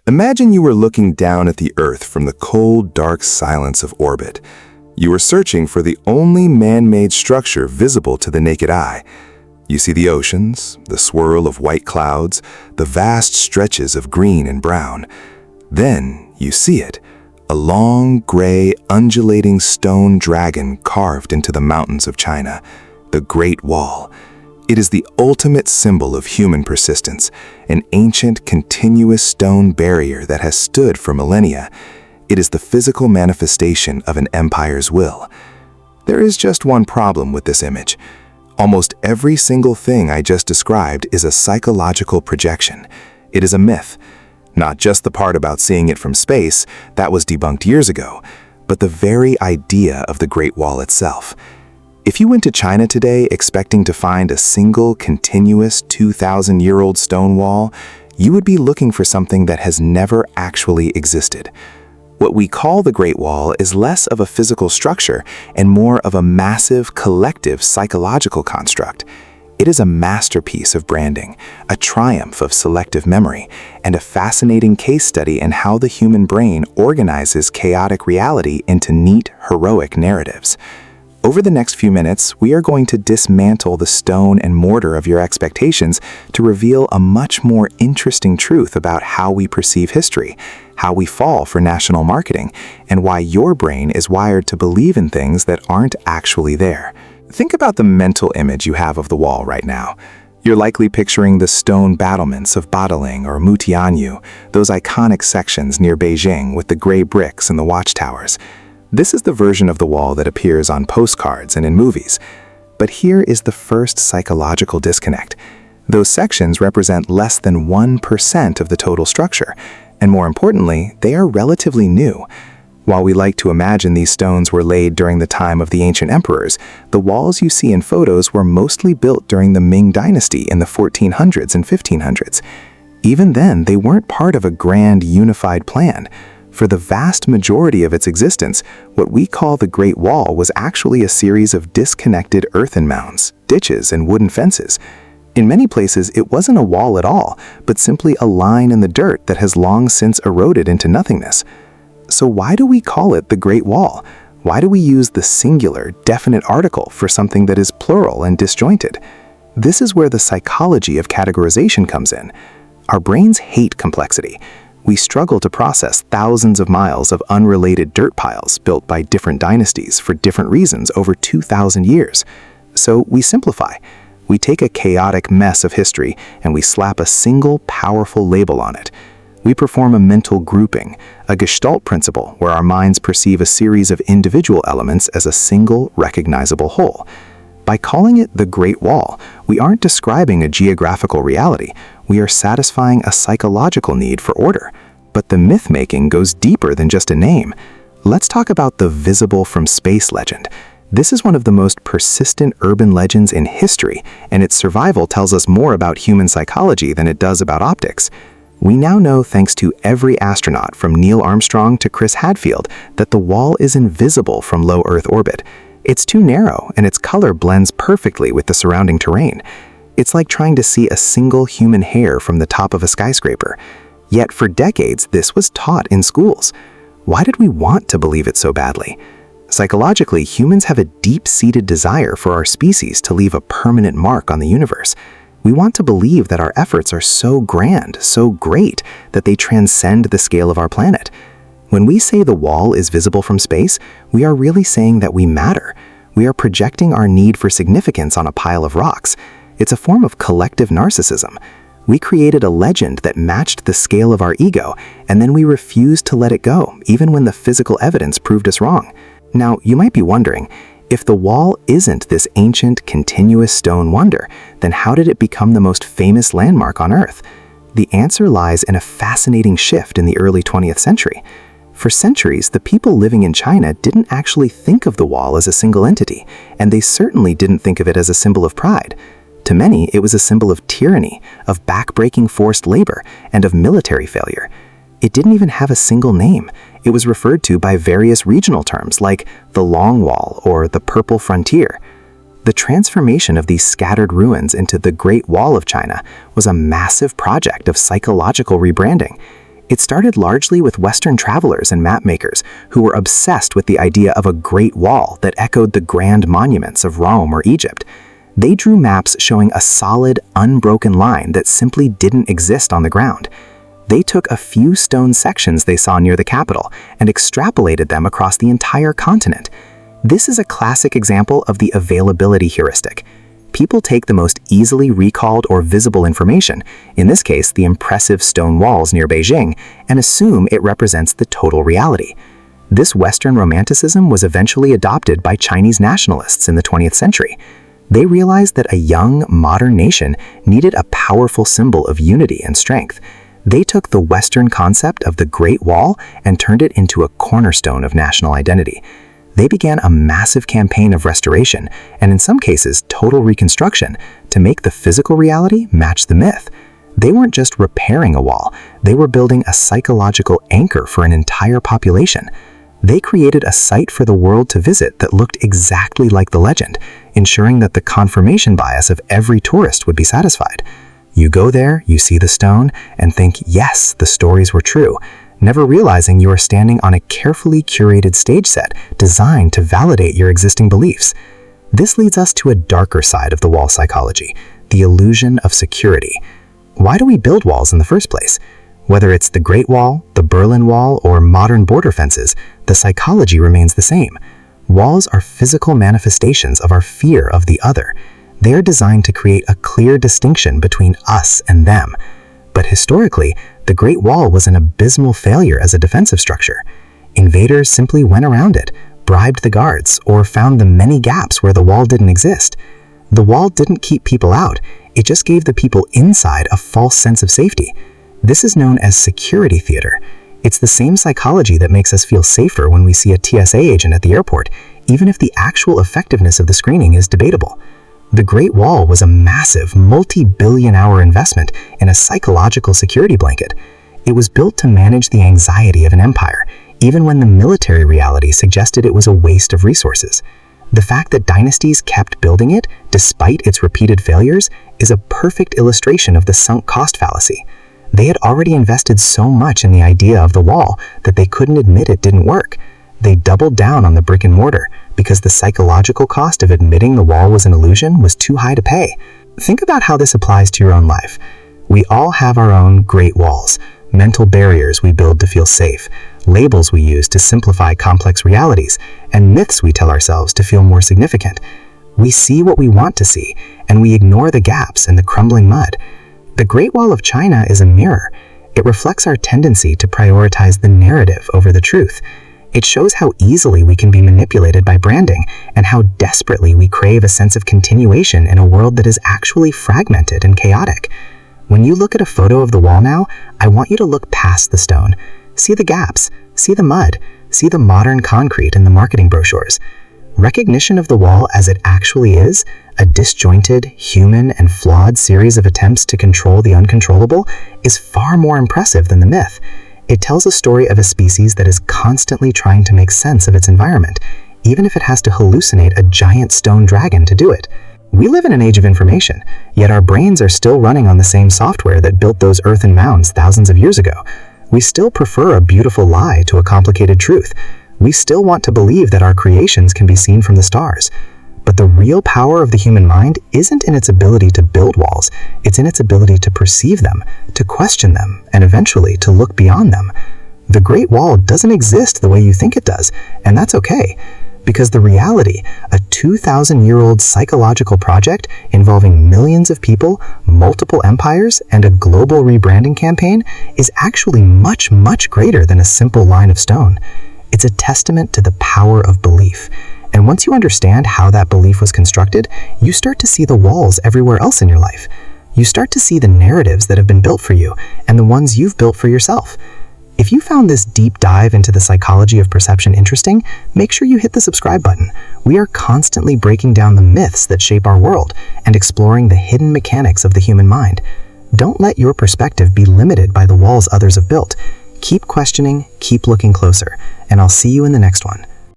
Imagine you were looking down at the Earth from the cold, dark silence of orbit. You were searching for the only man-made structure visible to the naked eye. You see the oceans, the swirl of white clouds, the vast stretches of green and brown. Then you see it, a long, gray, undulating stone dragon carved into the mountains of China, the Great Wall. It is the ultimate symbol of human persistence, an ancient, continuous stone barrier that has stood for millennia. It is the physical manifestation of an empire's will. There is just one problem with this image. Almost every single thing I just described is a psychological projection. It is a myth. Not just the part about seeing it from space, that was debunked years ago, but the very idea of the Great Wall itself. If you went to China today expecting to find a single, continuous 2,000-year-old stone wall, you would be looking for something that has never actually existed. What we call the Great Wall is less of a physical structure and more of a massive, collective psychological construct. It is a masterpiece of branding, a triumph of selective memory, and a fascinating case study in how the human brain organizes chaotic reality into neat, heroic narratives. Over the next few minutes, we are going to dismantle the stone and mortar of your expectations to reveal a much more interesting truth about how we perceive history, how we fall for national marketing, and why your brain is wired to believe in things that aren't actually there. Think about the mental image you have of the wall right now. You're likely picturing the stone battlements of Badaling or Mutianyu, those iconic sections near Beijing with the gray bricks and the watchtowers. This is the version of the wall that appears on postcards and in movies. But here is the first psychological disconnect. Those sections represent less than 1% of the total structure, and more importantly, they are relatively new. While we like to imagine these stones were laid during the time of the ancient emperors, the walls you see in photos were mostly built during the Ming Dynasty in the 1400s and 1500s. Even then, they weren't part of a grand, unified plan. For the vast majority of its existence, what we call the Great Wall was actually a series of disconnected earthen mounds, ditches, and wooden fences. In many places, it wasn't a wall at all, but simply a line in the dirt that has long since eroded into nothingness. So why do we call it the Great Wall? Why do we use the singular, definite article for something that is plural and disjointed? This is where the psychology of categorization comes in. Our brains hate complexity. We struggle to process thousands of miles of unrelated dirt piles built by different dynasties for different reasons over 2,000 years. So we simplify. We take a chaotic mess of history and we slap a single, powerful label on it. We perform a mental grouping, a Gestalt principle where our minds perceive a series of individual elements as a single, recognizable whole. By calling it the Great Wall, we aren't describing a geographical reality. We are satisfying a psychological need for order. But the myth-making goes deeper than just a name. Let's talk about the visible from space legend. This is one of the most persistent urban legends in history, and its survival tells us more about human psychology than it does about optics. We now know, thanks to every astronaut from Neil Armstrong to Chris Hadfield, that the wall is invisible from low Earth orbit. It's too narrow, and its color blends perfectly with the surrounding terrain. It's like trying to see a single human hair from the top of a skyscraper. Yet for decades, this was taught in schools. Why did we want to believe it so badly? Psychologically, humans have a deep-seated desire for our species to leave a permanent mark on the universe. We want to believe that our efforts are so grand, so great, that they transcend the scale of our planet. When we say the wall is visible from space, we are really saying that we matter. We are projecting our need for significance on a pile of rocks. It's a form of collective narcissism. We created a legend that matched the scale of our ego, and then we refused to let it go, even when the physical evidence proved us wrong. Now, you might be wondering, if the wall isn't this ancient, continuous stone wonder, then how did it become the most famous landmark on Earth? The answer lies in a fascinating shift in the early 20th century. For centuries, the people living in China didn't actually think of the wall as a single entity, and they certainly didn't think of it as a symbol of pride. To many, it was a symbol of tyranny, of backbreaking forced labor, and of military failure. It didn't even have a single name. It was referred to by various regional terms like the Long Wall or the Purple Frontier. The transformation of these scattered ruins into the Great Wall of China was a massive project of psychological rebranding. It started largely with Western travelers and mapmakers who were obsessed with the idea of a Great Wall that echoed the grand monuments of Rome or Egypt. They drew maps showing a solid, unbroken line that simply didn't exist on the ground. They took a few stone sections they saw near the capital and extrapolated them across the entire continent. This is a classic example of the availability heuristic. People take the most easily recalled or visible information, in this case the impressive stone walls near Beijing, and assume it represents the total reality. This Western romanticism was eventually adopted by Chinese nationalists in the 20th century. They realized that a young, modern nation needed a powerful symbol of unity and strength. They took the Western concept of the Great Wall and turned it into a cornerstone of national identity. They began a massive campaign of restoration, and in some cases total reconstruction, to make the physical reality match the myth. They weren't just repairing a wall, they were building a psychological anchor for an entire population. They created a site for the world to visit that looked exactly like the legend, ensuring that the confirmation bias of every tourist would be satisfied. You go there, you see the stone, and think, yes, the stories were true, never realizing you are standing on a carefully curated stage set designed to validate your existing beliefs. This leads us to a darker side of the wall psychology, the illusion of security. Why do we build walls in the first place? Whether it's the Great Wall, the Berlin Wall, or modern border fences, the psychology remains the same. Walls are physical manifestations of our fear of the other. They are designed to create a clear distinction between us and them. But historically, the Great Wall was an abysmal failure as a defensive structure. Invaders simply went around it, bribed the guards, or found the many gaps where the wall didn't exist. The wall didn't keep people out, it just gave the people inside a false sense of safety. This is known as security theater. It's the same psychology that makes us feel safer when we see a TSA agent at the airport, even if the actual effectiveness of the screening is debatable. The Great Wall was a massive, multi-billion-hour investment in a psychological security blanket. It was built to manage the anxiety of an empire, even when the military reality suggested it was a waste of resources. The fact that dynasties kept building it, despite its repeated failures, is a perfect illustration of the sunk cost fallacy. They had already invested so much in the idea of the wall that they couldn't admit it didn't work. They doubled down on the brick and mortar because the psychological cost of admitting the wall was an illusion was too high to pay. Think about how this applies to your own life. We all have our own great walls, mental barriers we build to feel safe, labels we use to simplify complex realities, and myths we tell ourselves to feel more significant. We see what we want to see, and we ignore the gaps and the crumbling mud. The Great Wall of China is a mirror. It reflects our tendency to prioritize the narrative over the truth. It shows how easily we can be manipulated by branding and how desperately we crave a sense of continuation in a world that is actually fragmented and chaotic. When you look at a photo of the wall now, I want you to look past the stone. See the gaps, see the mud, see the modern concrete in the marketing brochures. Recognition of the wall as it actually is, a disjointed, human, and flawed series of attempts to control the uncontrollable, is far more impressive than the myth. It tells a story of a species that is constantly trying to make sense of its environment, even if it has to hallucinate a giant stone dragon to do it. We live in an age of information, yet our brains are still running on the same software that built those earthen mounds thousands of years ago. We still prefer a beautiful lie to a complicated truth. We still want to believe that our creations can be seen from the stars. But the real power of the human mind isn't in its ability to build walls, it's in its ability to perceive them, to question them, and eventually to look beyond them. The Great Wall doesn't exist the way you think it does, and that's okay. Because the reality, a 2,000-year-old psychological project involving millions of people, multiple empires, and a global rebranding campaign, is actually much, much greater than a simple line of stone. It's a testament to the power of belief. And once you understand how that belief was constructed, you start to see the walls everywhere else in your life. You start to see the narratives that have been built for you and the ones you've built for yourself. If you found this deep dive into the psychology of perception interesting, make sure you hit the subscribe button. We are constantly breaking down the myths that shape our world and exploring the hidden mechanics of the human mind. Don't let your perspective be limited by the walls others have built. Keep questioning, keep looking closer, and I'll see you in the next one.